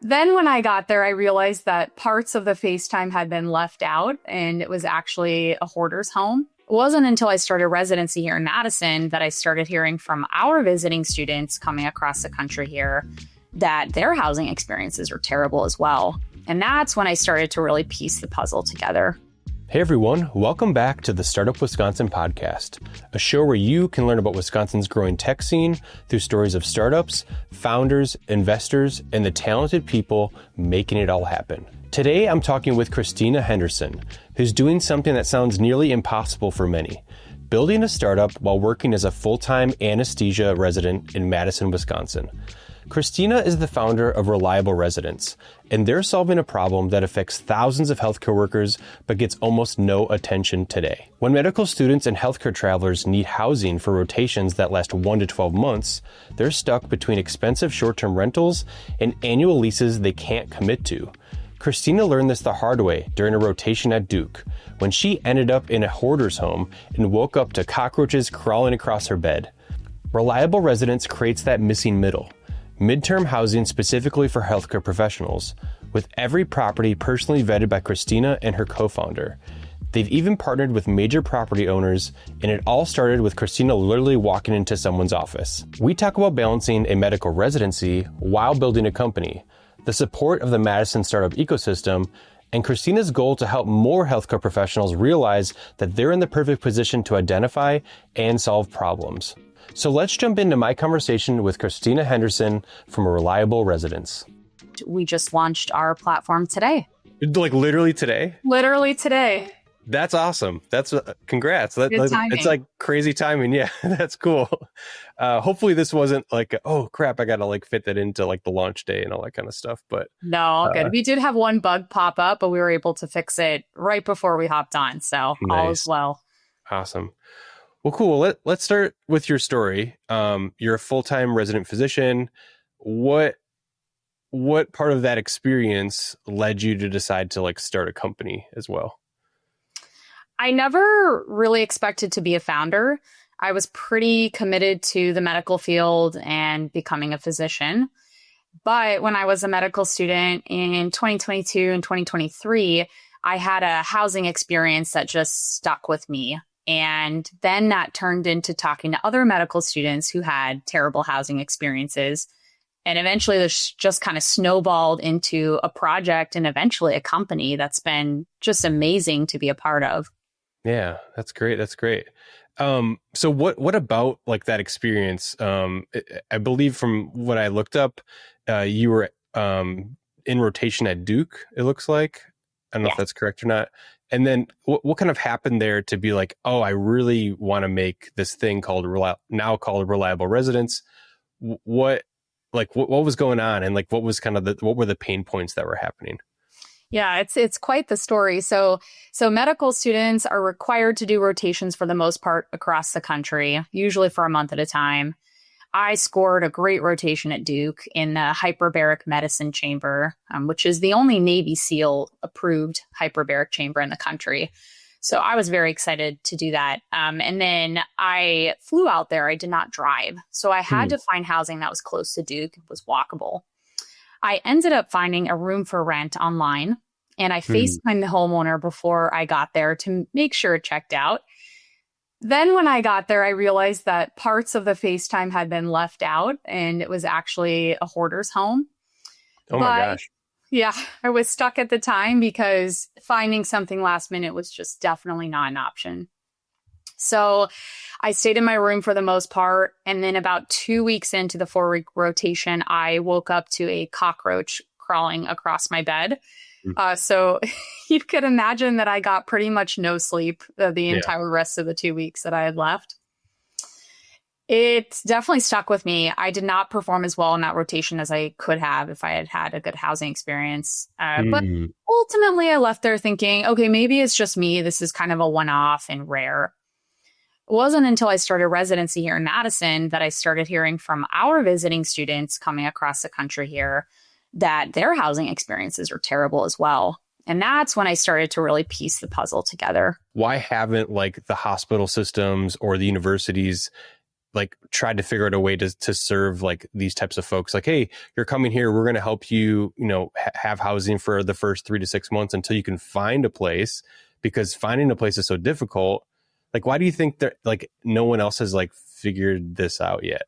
Then when I got there, I realized that parts of the FaceTime had been left out and it was actually a hoarder's home. It wasn't until I started residency here in Madison that I started hearing from our visiting students coming across the country here that their housing experiences are terrible as well. And that's when I started to really piece the puzzle together. Hey everyone, welcome back to the Startup Wisconsin podcast, a show where you can learn about Wisconsin's growing tech scene through stories of startups, founders, investors, and the talented people making it all happen. Today, I'm talking with Christina Henderson, who's doing something that sounds nearly impossible for many, building a startup while working as a full-time anesthesia resident in Madison, Wisconsin. Christina is the founder of Reliable Residence, and they're solving a problem that affects thousands of healthcare workers but gets almost no attention today. When medical students and healthcare travelers need housing for rotations that last 1 to 12 months, they're stuck between expensive short-term rentals and annual leases they can't commit to. Christina learned this the hard way during a rotation at Duke, when she ended up in a hoarder's home and woke up to cockroaches crawling across her bed. Reliable Residence creates that missing middle. Midterm housing specifically for healthcare professionals, with every property personally vetted by Christina and her co-founder. They've even partnered with major property owners, and it all started with Christina literally walking into someone's office. We talk about balancing a medical residency while building a company, the support of the Madison startup ecosystem, and Christina's goal to help more healthcare professionals realize that they're in the perfect position to identify and solve problems. So let's jump into my conversation with Christina Henderson from Reliable Residence. We just launched our platform today. Like literally today? Literally today. That's awesome. That's congrats. Good timing. It's like crazy timing. Yeah, that's cool. Hopefully this wasn't like, oh crap, I got to like fit that into like the launch day and all that kind of stuff. But no, good. We did have one bug pop up, but we were able to fix it right before we hopped on. So nice. All is well. Awesome. Well, cool. Let's start with your story. You're a full-time resident physician. What part of that experience led you to decide to like start a company as well? I never really expected to be a founder. I was pretty committed to the medical field and becoming a physician. But when I was a medical student in 2022 and 2023, I had a housing experience that just stuck with me. And then that turned into talking to other medical students who had terrible housing experiences. And eventually this just kind of snowballed into a project and eventually a company that's been just amazing to be a part of. Yeah, that's great. That's great. So what about like that experience? I believe from what I looked up, you were in rotation at Duke, it looks like. I don't know if that's correct or not. And then what kind of happened there to be like, oh, I really want to make this thing called Reliable Residence. What was going on, and like what was kind of what were the pain points that were happening? Yeah, it's quite the story. So medical students are required to do rotations for the most part across the country, usually for a month at a time. I scored a great rotation at Duke in the hyperbaric medicine chamber, which is the only Navy SEAL approved hyperbaric chamber in the country. So I was very excited to do that. And then I flew out there. I did not drive. So I had to find housing that was close to Duke, was walkable. I ended up finding a room for rent online, and I FaceTimed the homeowner before I got there to make sure it checked out. Then when I got there, I realized that parts of the FaceTime had been left out and it was actually a hoarder's home. Oh my gosh. Yeah, I was stuck at the time because finding something last minute was just definitely not an option. So I stayed in my room for the most part. And then about 2 weeks into the 4-week rotation, I woke up to a cockroach crawling across my bed. So you could imagine that I got pretty much no sleep the entire rest of the 2 weeks that I had left. It definitely stuck with me. I did not perform as well in that rotation as I could have if I had had a good housing experience. But ultimately, I left there thinking, okay, maybe it's just me. This is kind of a one-off and rare. It wasn't until I started residency here in Madison that I started hearing from our visiting students coming across the country here that their housing experiences are terrible as well. And that's when I started to really piece the puzzle together. Why haven't like the hospital systems or the universities like tried to figure out a way to serve like these types of folks? Like, hey, you're coming here, we're going to help you, have housing for the first 3 to 6 months until you can find a place, because finding a place is so difficult. Like, why do you think that like no one else has like figured this out yet?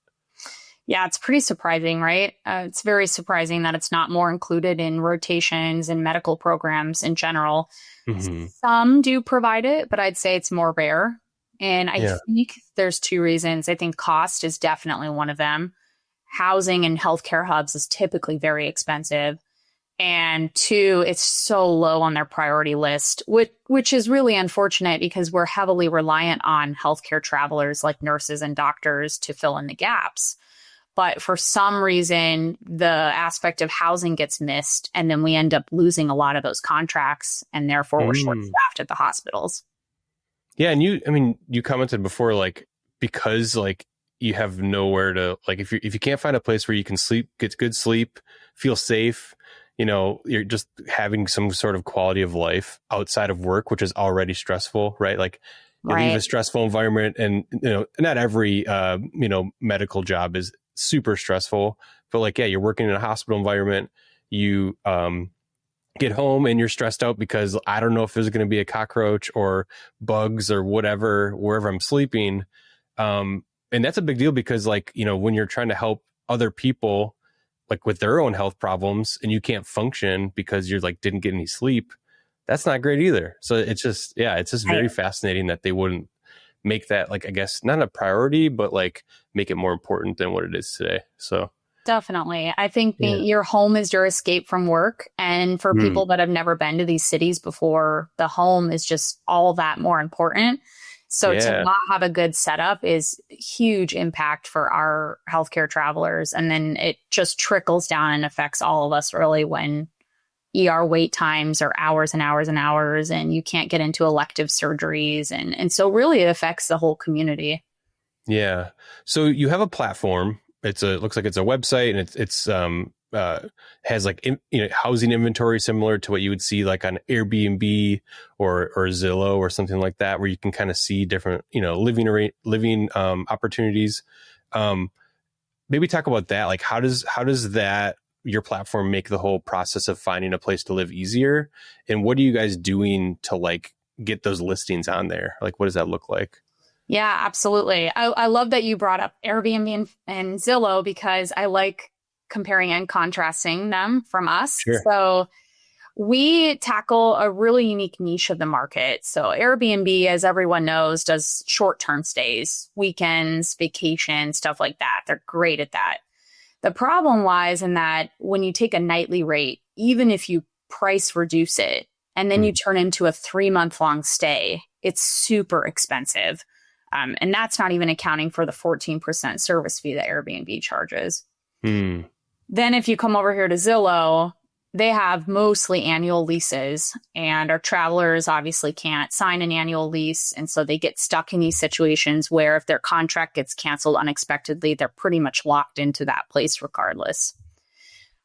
Yeah, it's pretty surprising, right? It's very surprising that it's not more included in rotations and medical programs in general. Mm-hmm. Some do provide it, but I'd say it's more rare. And I think there's 2 reasons. I think cost is definitely one of them. Housing and healthcare hubs is typically very expensive. And 2, it's so low on their priority list, which is really unfortunate because we're heavily reliant on healthcare travelers like nurses and doctors to fill in the gaps. But for some reason, the aspect of housing gets missed, and then we end up losing a lot of those contracts, and therefore we're short-staffed at the hospitals. Yeah, and you commented before, like, because like you have nowhere to, like, if you can't find a place where you can sleep, get good sleep, feel safe, you're just having some sort of quality of life outside of work, which is already stressful, right? Like, you leave a stressful environment, and not every medical job is super stressful, but like, yeah, you're working in a hospital environment, you get home and you're stressed out because I don't know if there's going to be a cockroach or bugs or whatever wherever I'm sleeping, and that's a big deal because, like, when you're trying to help other people like with their own health problems and you can't function because you're like didn't get any sleep, that's not great either. So it's just very fascinating that they wouldn't make that, like, I guess not a priority, but like make it more important than what it is today. So definitely. I think your home is your escape from work. And for people that have never been to these cities before, the home is just all that more important. So to not have a good setup is huge impact for our healthcare travelers. And then it just trickles down and affects all of us really when ER wait times are hours and hours and hours, and you can't get into elective surgeries. And so really it affects the whole community. Yeah. So you have a platform. It looks like it's a website, and it's has like housing inventory similar to what you would see like on Airbnb or Zillow or something like that, where you can kind of see different living opportunities. Maybe talk about that. Like, how does that, your platform, make the whole process of finding a place to live easier? And what are you guys doing to like get those listings on there? Like, what does that look like? Yeah, absolutely. I love that you brought up Airbnb and Zillow because I like comparing and contrasting them from us. Sure. So we tackle a really unique niche of the market. So Airbnb, as everyone knows, does short-term stays, weekends, vacations, stuff like that. They're great at that. The problem lies in that when you take a nightly rate, even if you price reduce it, and then you turn into a 3-month-long stay, it's super expensive. And that's not even accounting for the 14% service fee that Airbnb charges. Then if you come over here to Zillow, they have mostly annual leases, and our travelers obviously can't sign an annual lease. And so they get stuck in these situations where if their contract gets canceled unexpectedly, they're pretty much locked into that place regardless.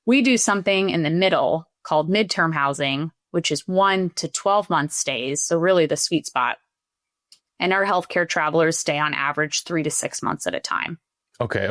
We do something in the middle called midterm housing, which is 1 to 12 month stays. So really the sweet spot. And our healthcare travelers stay on average 3 to 6 months at a time. Okay.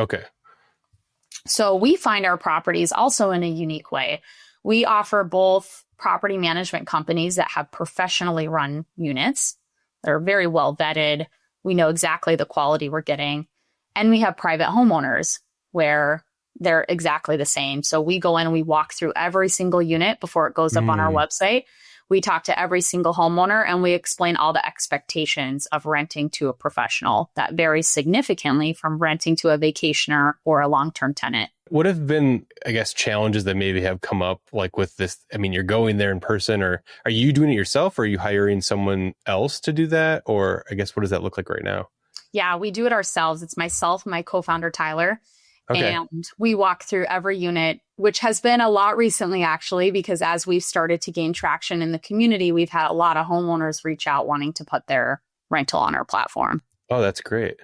So we find our properties also in a unique way. We offer both property management companies that have professionally run units. They're very well vetted. We know exactly the quality we're getting. And we have private homeowners where they're exactly the same. So we go in and we walk through every single unit before it goes up on our website. We talk to every single homeowner and we explain all the expectations of renting to a professional that varies significantly from renting to a vacationer or a long-term tenant. What have been, I guess, challenges that maybe have come up like with this? I mean, you're going there in person, or are you doing it yourself? Or are you hiring someone else to do that? Or I guess, what does that look like right now? Yeah, we do it ourselves. It's myself and my co-founder, Tyler. Okay. And we walk through every unit, which has been a lot recently, actually, because as we've started to gain traction in the community, we've had a lot of homeowners reach out wanting to put their rental on our platform. Oh, that's great.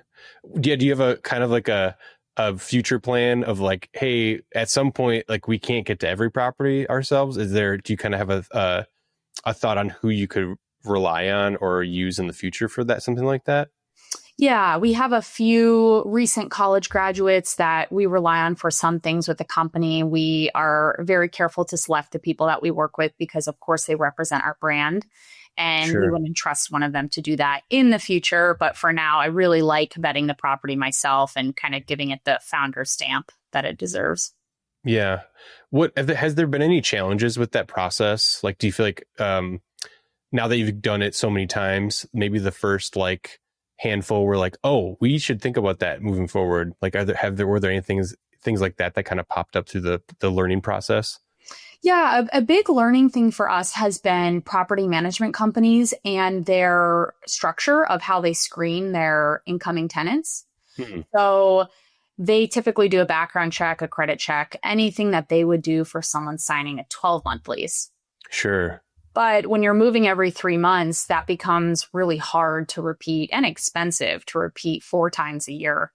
Yeah, do you have a kind of like a future plan of like, hey, at some point, like we can't get to every property ourselves? Do you kind of have a thought on who you could rely on or use in the future for that, something like that? Yeah, we have a few recent college graduates that we rely on for some things with the company. We are very careful to select the people that we work with because, of course, they represent our brand. And we Sure. wouldn't trust one of them to do that in the future. But for now, I really like vetting the property myself and kind of giving it the founder stamp that it deserves. Yeah. Has there been any challenges with that process? Like, do you feel like now that you've done it so many times, maybe the first like handful were like, oh, we should think about that moving forward? Like, were there any things like that kind of popped up through the learning process? Yeah, a big learning thing for us has been property management companies and their structure of how they screen their incoming tenants. Hmm. So they typically do a background check, a credit check, anything that they would do for someone signing a 12-month lease. Sure. But when you're moving every 3 months, that becomes really hard to repeat and expensive to repeat 4 times a year.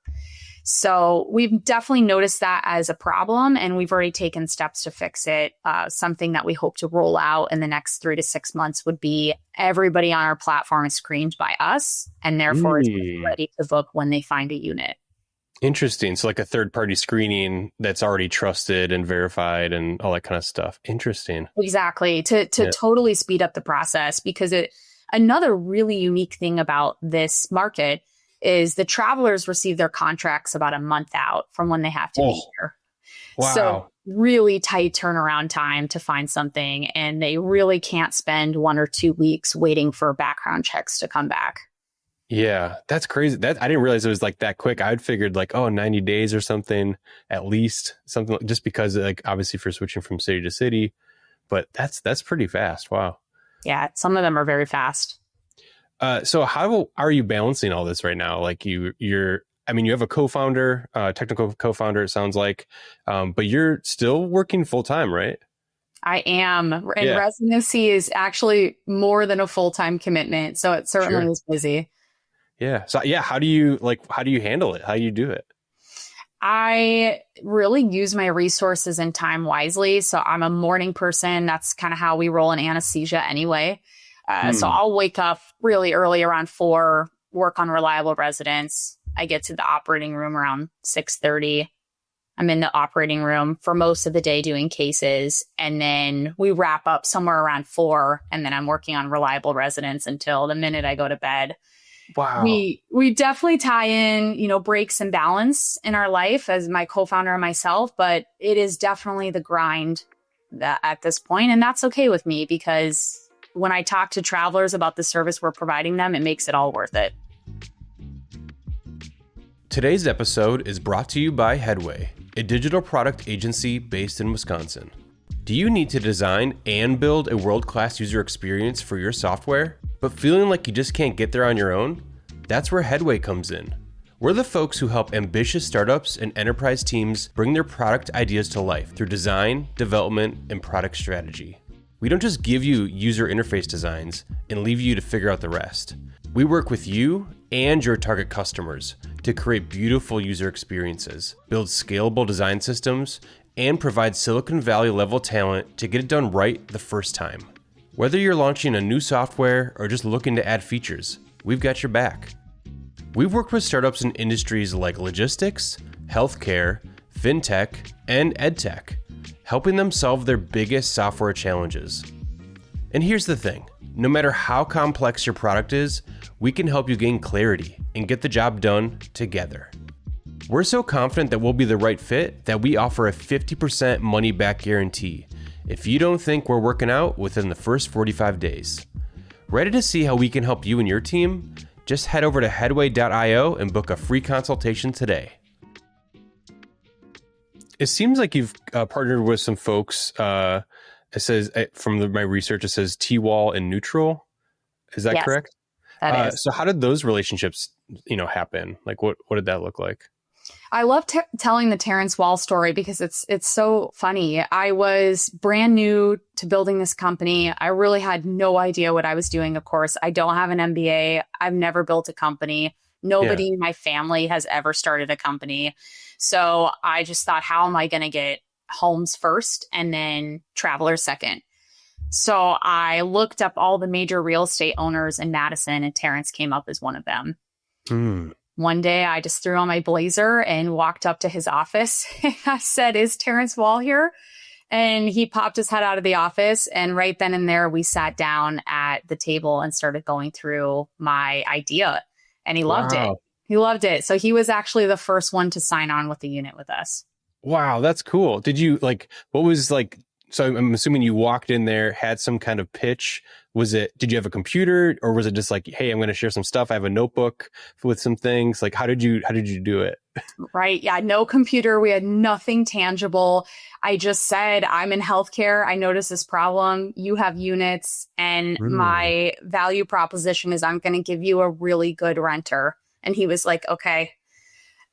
So we've definitely noticed that as a problem, and we've already taken steps to fix it. Something that we hope to roll out in the next 3 to 6 months would be everybody on our platform is screened by us, and therefore is ready to book when they find a unit. Interesting. So like a third-party screening that's already trusted and verified and all that kind of stuff. Interesting. Exactly. To totally speed up the process, because another really unique thing about this market is the travelers receive their contracts about a month out from when they have to be here. Wow. So really tight turnaround time to find something, and they really can't spend 1 or 2 weeks waiting for background checks to come back. Yeah, that's crazy. I didn't realize it was like that quick. I'd figured like, 90 days or something, at least something, just because like obviously for switching from city to city, but that's pretty fast. Wow. Yeah. Some of them are very fast. So how are you balancing all this right now? Like you have a co-founder, technical co-founder, it sounds like, but you're still working full time, right? I am. And residency is actually more than a full-time commitment. So it certainly is busy. Yeah. So how do you handle it? How do you do it? I really use my resources and time wisely. So I'm a morning person. That's kind of how we roll in anesthesia anyway. So I'll wake up really early around 4, work on reliable residents. I get to the operating room around 6:30. I'm in the operating room for most of the day doing cases. And then we wrap up somewhere around 4. And then I'm working on reliable residents until the minute I go to bed. Wow. We definitely tie in, breaks and balance in our life as my co-founder and myself, but it is definitely the grind at this point. And that's okay with me, because when I talk to travelers about the service we're providing them, it makes it all worth it. Today's episode is brought to you by Headway, a digital product agency based in Wisconsin. Do you need to design and build a world-class user experience for your software, but feeling like you just can't get there on your own? That's where Headway comes in. We're the folks who help ambitious startups and enterprise teams bring their product ideas to life through design, development, and product strategy. We don't just give you user interface designs and leave you to figure out the rest. We work with you and your target customers to create beautiful user experiences, build scalable design systems, and provide Silicon Valley level talent to get it done right the first time. Whether you're launching a new software or just looking to add features, we've got your back. We've worked with startups in industries like logistics, healthcare, fintech, and edtech, helping them solve their biggest software challenges. And here's the thing, no matter how complex your product is, we can help you gain clarity and get the job done together. We're so confident that we'll be the right fit that we offer a 50% money back guarantee if you don't think we're working out within the first 45 days. Ready to see how we can help you and your team? Just head over to headway.io and book a free consultation today. It seems like you've partnered with some folks. It says from my research, it says T-Wall and Neutral. Is that correct? That is. So how did those relationships, happen? Like what did that look like? I love telling the Terrence Wall story because it's so funny. I was brand new to building this company. I really had no idea what I was doing. Of course, I don't have an MBA. I've never built a company. Nobody in my family has ever started a company. So I just thought, how am I going to get homes first and then travelers second? So I looked up all the major real estate owners in Madison, and Terrence came up as one of them. Hmm. One day I just threw on my blazer and walked up to his office. I said, "Is Terrence Wall here?" And he popped his head out of the office. And right then and there, we sat down at the table and started going through my idea. And he loved it. Wow. He loved it. So he was actually the first one to sign on with the unit with us. Wow, that's cool. Did you what was so I'm assuming you walked in there, had some kind of pitch. Did you have a computer, or was it just like, hey, I'm going to share some stuff. I have a notebook with some things. Like, how did you do it? Right. Yeah. No computer. We had nothing tangible. I just said, I'm in healthcare. I noticed this problem. You have units, and my value proposition is I'm going to give you a really good renter. And he was like, okay.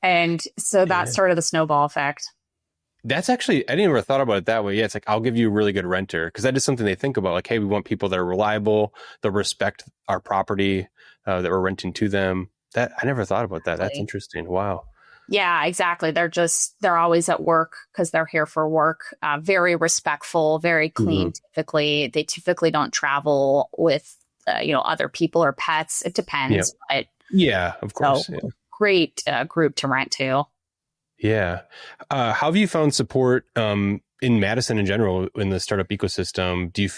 And so that started the snowball effect. That's actually, I didn't ever thought about it that way. Yeah, it's like, I'll give you a really good renter, because that is something they think about. Like, hey, we want people that are reliable, that respect our property, that we're renting to them. That I never thought about that. That's interesting. Wow. Yeah, exactly. They're always at work because they're here for work. Very respectful, very clean. Typically, they typically don't travel with other people or pets. It depends, but yeah, of course. So, great group to rent to. Yeah. How have you found support in Madison in general in the startup ecosystem? Do you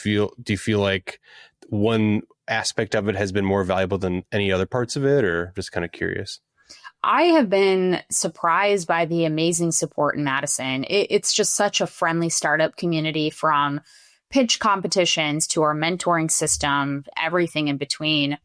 feel like one aspect of it has been more valuable than any other parts of it, or just kind of curious? I have been surprised by the amazing support in Madison. It's just such a friendly startup community, from pitch competitions to our mentoring system, everything in between.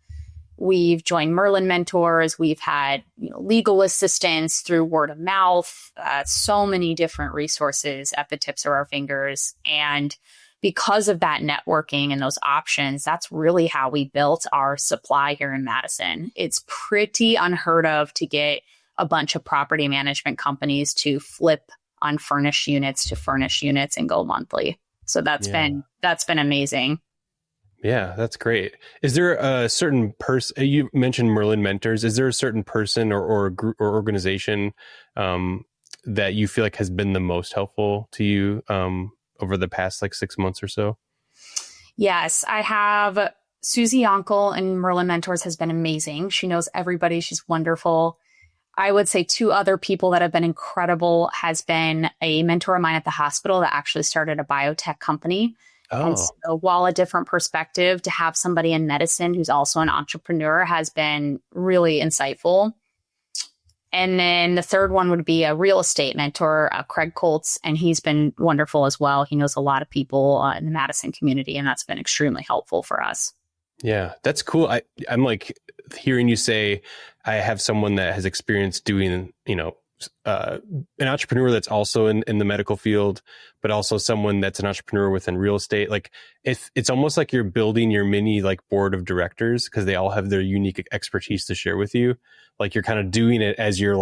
We've joined Merlin mentors. We've had legal assistance through word of mouth, so many different resources at the tips of our fingers. And because of that networking and those options, that's really how we built our supply here in Madison. It's pretty unheard of to get a bunch of property management companies to flip unfurnished units to furnished units and go monthly. So that's been amazing. Yeah, that's great. Is there a certain person, you mentioned Merlin Mentors, is there a certain person or group or organization that you feel like has been the most helpful to you over the past 6 months or so? Yes, I have. Susie Yonkel and Merlin Mentors has been amazing. She knows everybody. She's wonderful. I would say two other people that have been incredible has been a mentor of mine at the hospital that actually started a biotech company. Oh. And so, while a different perspective, to have somebody in medicine who's also an entrepreneur has been really insightful. And then the third one would be a real estate mentor, Craig Colts, and he's been wonderful as well. He knows a lot of people in the Madison community, and that's been extremely helpful for us. Yeah, that's cool. I'm like hearing you say, I have someone that has experience doing, an entrepreneur that's also in the medical field, but also someone that's an entrepreneur within real estate. Like, if it's almost like you're building your mini board of directors, because they all have their unique expertise to share with you. Like, you're kind of doing it as you're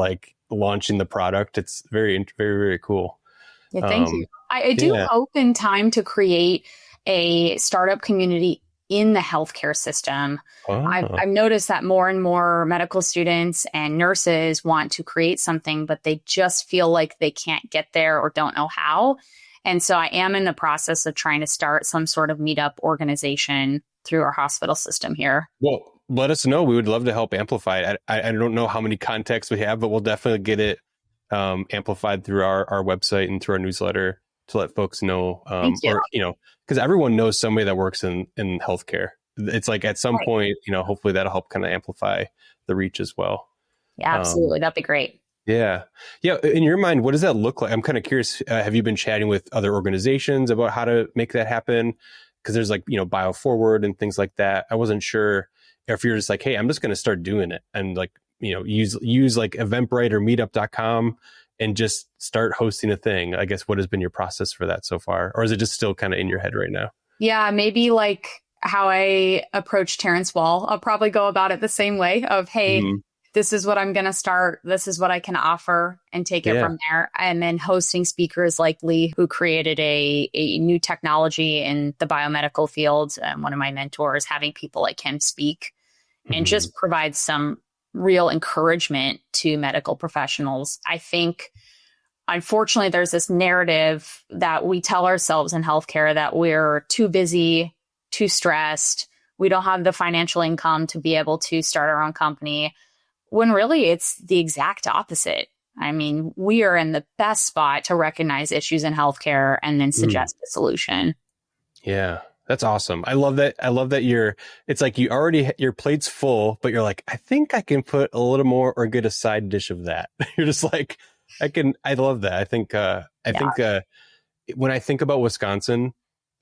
launching the product. It's very, very, very cool. Yeah, thank you. I do hope in time to create a startup community in the healthcare system. Oh. I've noticed that more and more medical students and nurses want to create something, but they just feel like they can't get there or don't know how. And so I am in the process of trying to start some sort of meetup organization through our hospital system here. Well, let us know. We would love to help amplify it. I don't know how many contacts we have, but we'll definitely get it amplified through our website and through our newsletter to let folks know, because everyone knows somebody that works in healthcare. It's like at some point, hopefully that'll help kind of amplify the reach as well. Yeah, absolutely. That'd be great. Yeah. Yeah. In your mind, what does that look like? I'm kind of curious. Have you been chatting with other organizations about how to make that happen? Because there's BioForward and things like that. I wasn't sure if you're just like, hey, I'm just going to start doing it and use Eventbrite or meetup.com and just start hosting a thing. I guess, what has been your process for that so far? Or is it just still kind of in your head right now? Yeah, maybe how I approach Terrence Wall. I'll probably go about it the same way of, hey, this is what I'm going to start. This is what I can offer, and take it from there. And then hosting speakers like Lee, who created a new technology in the biomedical field. One of my mentors, having people like him speak and just provide some real encouragement to medical professionals. I think, unfortunately, there's this narrative that we tell ourselves in healthcare that we're too busy, too stressed. We don't have the financial income to be able to start our own company. when really it's the exact opposite. I mean, we are in the best spot to recognize issues in healthcare and then suggest a solution. Yeah, that's awesome. I love that. It's like you already, your plate's full, but you're like, I think I can put a little more or get a side dish of that. You're just like, I love that. I think when I think about Wisconsin,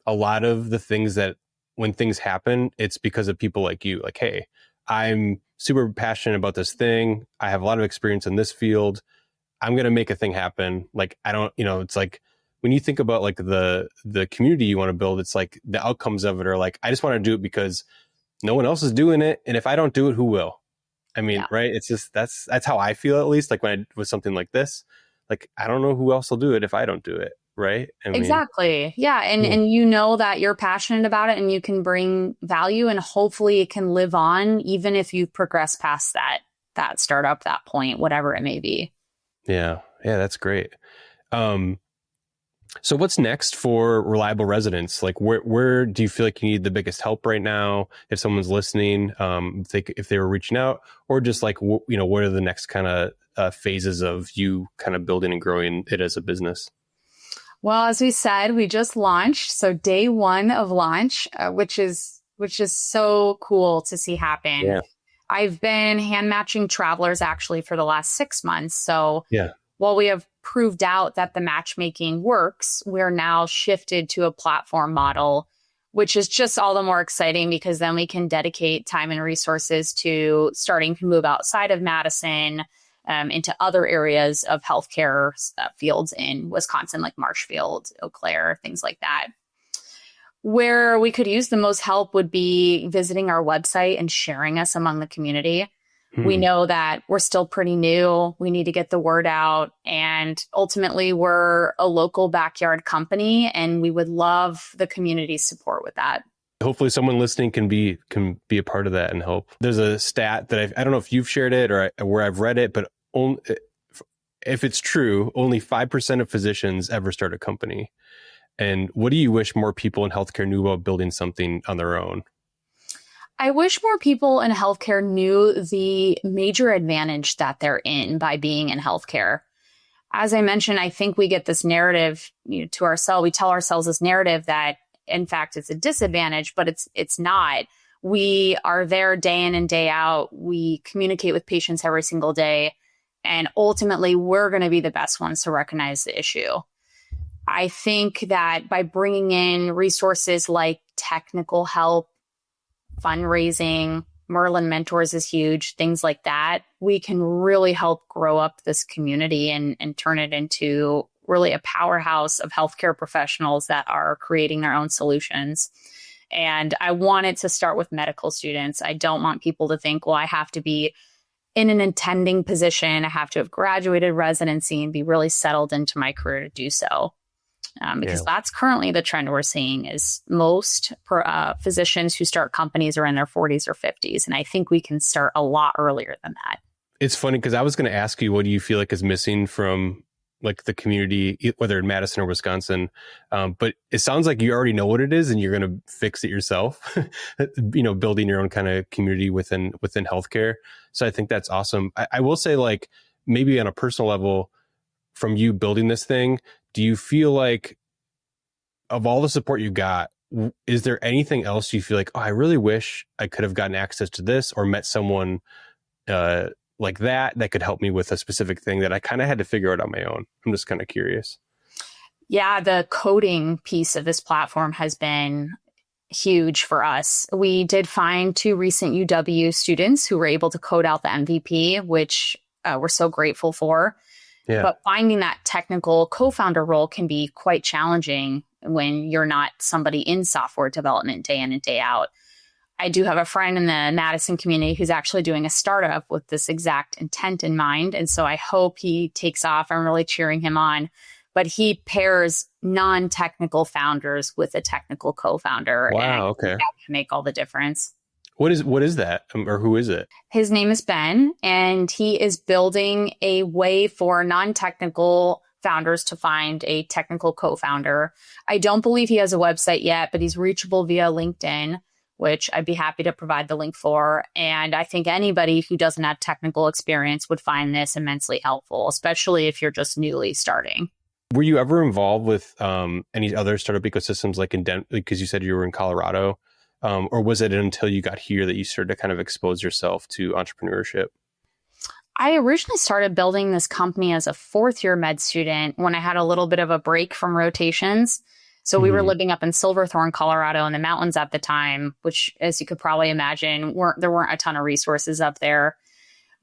a lot of the things that when things happen, it's because of people like you. Like, hey, I'm super passionate about this thing. I have a lot of experience in this field. I'm going to make a thing happen. Like, I don't, it's like when you think about like the community you want to build, it's like the outcomes of it are like, I just want to do it because no one else is doing it. And if I don't do it, who will? I mean, right. It's just, that's how I feel, at least like when I with something like this, like, I don't know who else will do it if I don't do it. Right. Exactly. Yeah. And you know that you're passionate about it and you can bring value, and hopefully it can live on even if you progress past that startup, that point, whatever it may be. Yeah. That's great. So what's next for Reliable Residents? Like where do you feel like you need the biggest help right now? If someone's listening, if they were reaching out, or just like, what are the next kind of phases of you kind of building and growing it as a business? Well, as we said, we just launched. So day one of launch, which is so cool to see happen. Yeah. I've been hand matching travelers actually for the last 6 months. So while we have proved out that the matchmaking works, we're now shifted to a platform model, which is just all the more exciting because then we can dedicate time and resources to starting to move outside of Madison into other areas of healthcare fields in Wisconsin, like Marshfield, Eau Claire, things like that. Where we could use the most help would be visiting our website and sharing us among the community. We know that we're still pretty new. We need to get the word out. And ultimately, we're a local backyard company, and we would love the community's support with that. Hopefully someone listening can be a part of that and help. There's a stat that I don't know if you've shared it or where I've read it, but if it's true, only 5% of physicians ever start a company. And what do you wish more people in healthcare knew about building something on their own? I wish more people in healthcare knew the major advantage that they're in by being in healthcare. As I mentioned, I think we get this narrative to ourselves. We tell ourselves this narrative that, in fact, it's a disadvantage, but it's not. We are there day in and day out. We communicate with patients every single day. And ultimately, we're going to be the best ones to recognize the issue. I think that by bringing in resources like technical help, fundraising, Merlin Mentors is huge, things like that, we can really help grow up this community and turn it into really a powerhouse of healthcare professionals that are creating their own solutions. And I want it to start with medical students. I don't want people to think, well, I have to be in an attending position. I have to have graduated residency and be really settled into my career to do so. Because that's currently the trend we're seeing is most physicians who start companies are in their 40s or 50s. And I think we can start a lot earlier than that. It's funny because I was going to ask you, what do you feel like is missing from like the community, whether in Madison or Wisconsin? But it sounds like you already know what it is and you're going to fix it yourself, building your own kind of community within healthcare. So I think that's awesome. I will say, like, maybe on a personal level, from you building this thing, do you feel like of all the support you got, is there anything else you feel like, oh, I really wish I could have gotten access to this or met someone like that could help me with a specific thing that I kind of had to figure out on my own? I'm just kind of curious. Yeah, the coding piece of this platform has been huge for us. We did find 2 recent UW students who were able to code out the MVP, which we're so grateful for. Yeah. But finding that technical co-founder role can be quite challenging when you're not somebody in software development day in and day out. I do have a friend in the Madison community who's actually doing a startup with this exact intent in mind. And so I hope he takes off. I'm really cheering him on. But he pairs non-technical founders with a technical co-founder. Wow, okay. That can make all the difference. What is that? Or who is it? His name is Ben, and he is building a way for non-technical founders to find a technical co-founder. I don't believe he has a website yet, but he's reachable via LinkedIn. which I'd be happy to provide the link for. And I think anybody who doesn't have technical experience would find this immensely helpful, especially if you're just newly starting. Were you ever involved with any other startup ecosystems like in Denver, because you said you were in Colorado, or was it until you got here that you started to kind of expose yourself to entrepreneurship? I originally started building this company as a fourth year med student when I had a little bit of a break from rotations. So we were living up in Silverthorne, Colorado in the mountains at the time, which, as you could probably imagine, there weren't a ton of resources up there.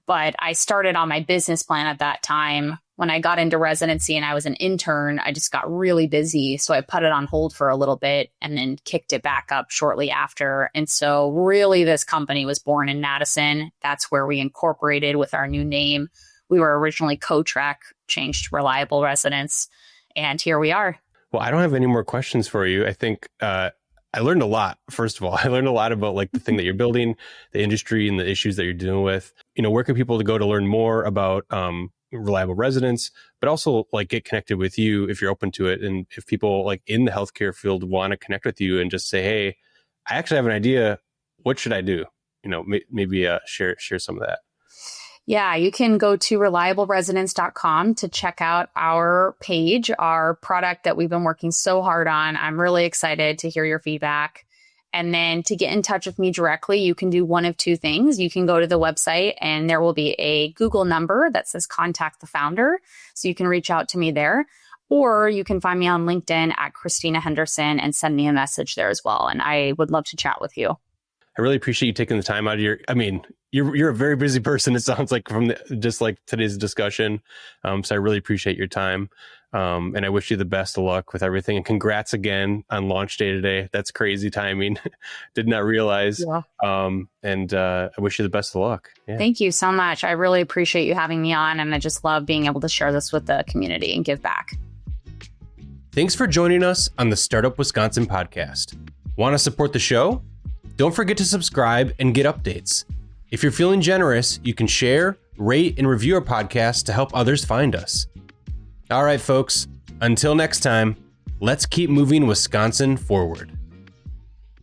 But I started on my business plan at that time. When I got into residency and I was an intern, I just got really busy. So I put it on hold for a little bit and then kicked it back up shortly after. And so really this company was born in Madison. That's where we incorporated with our new name. We were originally Co-Trek, changed to Reliable Residence. And here we are. Well, I don't have any more questions for you. I think I learned a lot. First of all, I learned a lot about like the thing that you're building, the industry and the issues that you're dealing with. Where can people go to learn more about Reliable Residence, but also like get connected with you if you're open to it. And if people like in the healthcare field want to connect with you and just say, hey, I actually have an idea. What should I do? Maybe share some of that. Yeah, you can go to reliableresidence.com to check out our page, our product that we've been working so hard on. I'm really excited to hear your feedback. And then to get in touch with me directly, you can do one of two things. You can go to the website and there will be a Google number that says contact the founder. So you can reach out to me there. Or you can find me on LinkedIn at Christina Henderson and send me a message there as well. And I would love to chat with you. I really appreciate you taking the time out of you're a very busy person. It sounds like from just like today's discussion. So I really appreciate your time. And I wish you the best of luck with everything. And congrats again on launch day today. That's crazy timing. Did not realize. Yeah. I wish you the best of luck. Yeah. Thank you so much. I really appreciate you having me on. And I just love being able to share this with the community and give back. Thanks for joining us on the Startup Wisconsin podcast. Want to support the show? Don't forget to subscribe and get updates. If you're feeling generous, you can share, rate, and review our podcast to help others find us. All right, folks, until next time, let's keep moving Wisconsin forward.